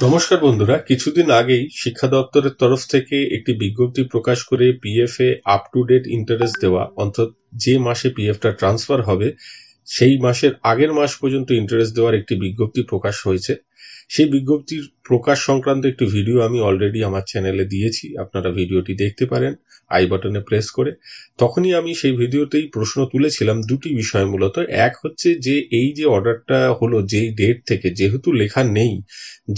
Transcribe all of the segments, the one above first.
নমস্কার বন্ধুরা, কিছুদিন আগেই শিক্ষা দপ্তরের তরফ থেকে একটি বিজ্ঞপ্তি প্রকাশ করে পিএফ এ আপ টু ডেট ইন্টারেস্ট দেওয়া, অর্থাৎ যে মাসে পিএফটা ট্রান্সফার হবে সেই মাসের আগের মাস পর্যন্ত ইন্টারেস্ট দেওয়ার একটি বিজ্ঞপ্তি প্রকাশ হয়েছে। সেই বিজ্ঞপ্তির প্রকাশ সংক্রান্ত একটি ভিডিও আমি অলরেডি আমার চ্যানেলে দিয়েছি, আপনারা ভিডিওটি দেখতে পারেন আই বাটনে প্রেস করে। তখনই আমি সেই ভিডিওতেই প্রশ্ন তুলেছিলাম দুটি বিষয় মূলত। এক হচ্ছে যে এই যে অর্ডারটা হলো যেই ডেট থেকে, যেহেতু লেখা নেই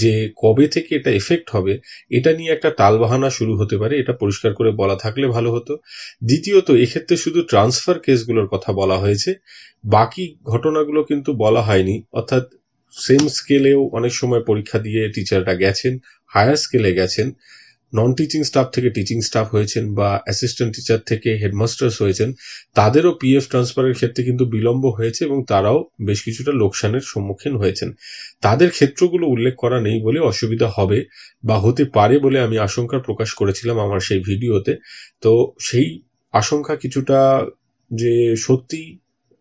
যে কবে থেকে এটা এফেক্ট হবে, এটা নিয়ে একটা টালবাহানা শুরু হতে পারে, এটা পরিষ্কার করে বলা থাকলে ভালো হতো। দ্বিতীয়ত, এক্ষেত্রে শুধু ট্রান্সফার কেসগুলোর কথা বলা হয়েছে, বাকি ঘটনাগুলো কিন্তু বলা হয়নি। অর্থাৎ সেম স্কেলেও অনেক সময় পরীক্ষা দিয়ে টিচাররা গেছেন, হায়ার স্কেলে গেছেন, নন টিচিং স্টাফ থেকে টিচিং স্টাফ হয়েছেন বা অ্যাসিস্ট্যান্ট টিচার থেকে হেডমাস্টার্স হয়েছেন, তাদেরও পিএফ ট্রান্সফারের ক্ষেত্রে কিন্তু বিলম্ব হয়েছে এবং তারাও বেশ কিছুটা লোকসানের সম্মুখীন হয়েছেন। তাদের ক্ষেত্রগুলো উল্লেখ করা নেই বলে অসুবিধা হবে বা হতে পারে বলে আমি আশঙ্কা প্রকাশ করেছিলাম আমার সেই ভিডিওতে। তো সেই আশঙ্কা কিছুটা যে সত্যি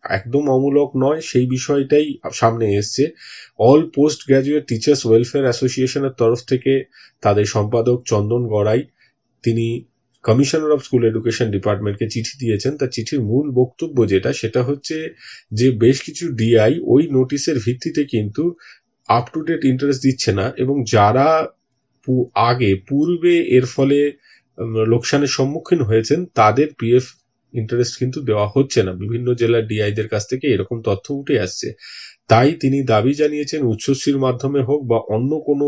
একদম অমূলক নয় সেই বিষয়টাই সামনে এসছে। All post graduate teachers welfare অ্যাসোসিয়েশনের তরফ থেকে তাদের সম্পাদক চন্দন গড়াই, তিনি কমিশনার অফ স্কুল এডুকেশন ডিপার্টমেন্টকে চিঠি দিয়েছেন। তার চিঠির মূল বক্তব্য সেটা হচ্ছে যে বেশ কিছু ডিআই ওই নোটিশের ভিত্তিতে কিন্তু আপ টু ডেট ইন্টারেস্ট দিচ্ছে না, এবং যারা পূর্বে এর ফলে লোকসানের সম্মুখীন হয়েছেন তাদের পিএফ ইন্টারেস্ট কিন্তু দেওয়া হচ্ছে না। বিভিন্ন জেলার ডিআইদের কাছ থেকে এরকম তথ্য উঠে আসছে। তাই তিনি দাবি জানিয়েছেন উচ্চশ্রীর মাধ্যমে হোক বা অন্য কোনো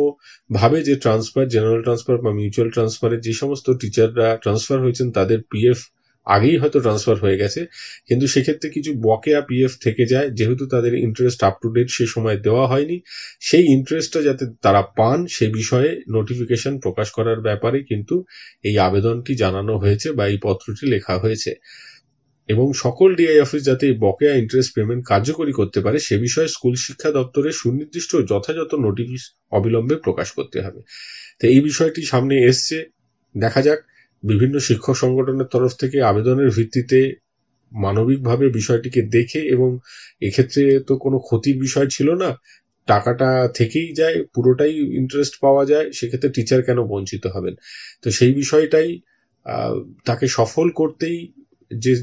ভাবে যে ট্রান্সফার, জেনারেল ট্রান্সফার বা মিউচুয়াল ট্রান্সফারে যে সমস্ত টিচাররা ট্রান্সফার হয়েছেন তাদের পিএফ আগেই হয়তো ট্রান্সফার হয়ে গেছে, কিন্তু সেক্ষেত্রে কিছু বকেয়া পিএফ থেকে যায়, যেহেতু তাদের ইন্টারেস্ট আপ টু ডেট সে সময় দেওয়া হয়নি। সেই ইন্টারেস্টটা যাতে তারা পান সে বিষয়ে নোটিফিকেশন প্রকাশ করার ব্যাপারে কিন্তু এই আবেদনটি জানানো হয়েছে বা এই পত্রটি লেখা হয়েছে। এবং সকল ডিআই অফিস যাতে এই বকেয়া ইন্টারেস্ট পেমেন্ট কার্যকরী করতে পারে সে বিষয়ে স্কুল শিক্ষা দপ্তরের সুনির্দিষ্ট যথাযথ নোটিশ অবিলম্বে প্রকাশ করতে হবে। তো এই বিষয়টি সামনে এসছে, দেখা যাক। বিভিন্ন শিক্ষক সংগঠনের তরফ থেকে আবেদনের ভিত্তিতে মানবিকভাবে বিষয়টিকে দেখে, এবং এক্ষেত্রে তো কোনো ক্ষতির বিষয় ছিল না, টাকাটা থেকেই যায়, পুরোটাই ইন্টারেস্ট পাওয়া যায়, সেক্ষেত্রে টিচার কেন বঞ্চিত হবেন। তো সেই বিষয়টাই তাকে সফল করতেই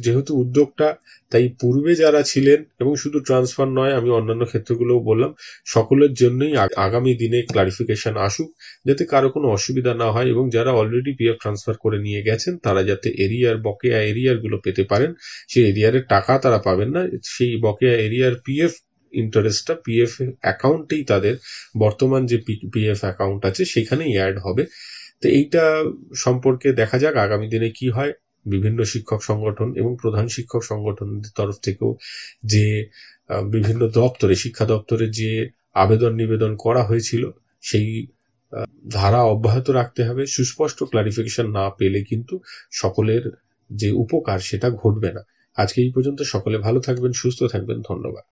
যেহেতু উদ্যোগটা, তাই পূর্বে যারা ছিলেন, এবং শুধু ট্রান্সফার নয় আমি অন্যান্য ক্ষেত্রগুলোও বললাম, সকলের জন্যই আগামী দিনে ক্লারিফিকেশন আসুক, যাতে কারো কোনো অসুবিধা না হয়, এবং যারা অলরেডি পিএফ ট্রান্সফার করে নিয়ে গেছেন তারা যাতে বকেয়া এরিয়ার গুলো পেতে পারেন। সেই এরিয়ারের টাকা তারা পাবেন না, সেই বকেয়া এরিয়ার পিএফ ইন্টারেস্টটা পিএফ অ্যাকাউন্টেই, তাদের বর্তমান যে পিএফ অ্যাকাউন্ট আছে সেখানেই অ্যাড হবে। তো এইটা সম্পর্কে দেখা যাক আগামী দিনে কি হয়। বিভিন্ন শিক্ষক সংগঠন এবং প্রধান শিক্ষক সংগঠনদের তরফ থেকেও যে বিভিন্ন দপ্তরে, শিক্ষা দপ্তরে যে আবেদন নিবেদন করা হয়েছিল সেই ধারা অব্যাহত রাখতে হবে। সুস্পষ্ট ক্লারিফিকেশন না পেলে কিন্তু সকলের যে উপকার সেটা ঘটবে না। আজকে এই পর্যন্ত, সকলে ভালো থাকবেন, সুস্থ থাকবেন, ধন্যবাদ।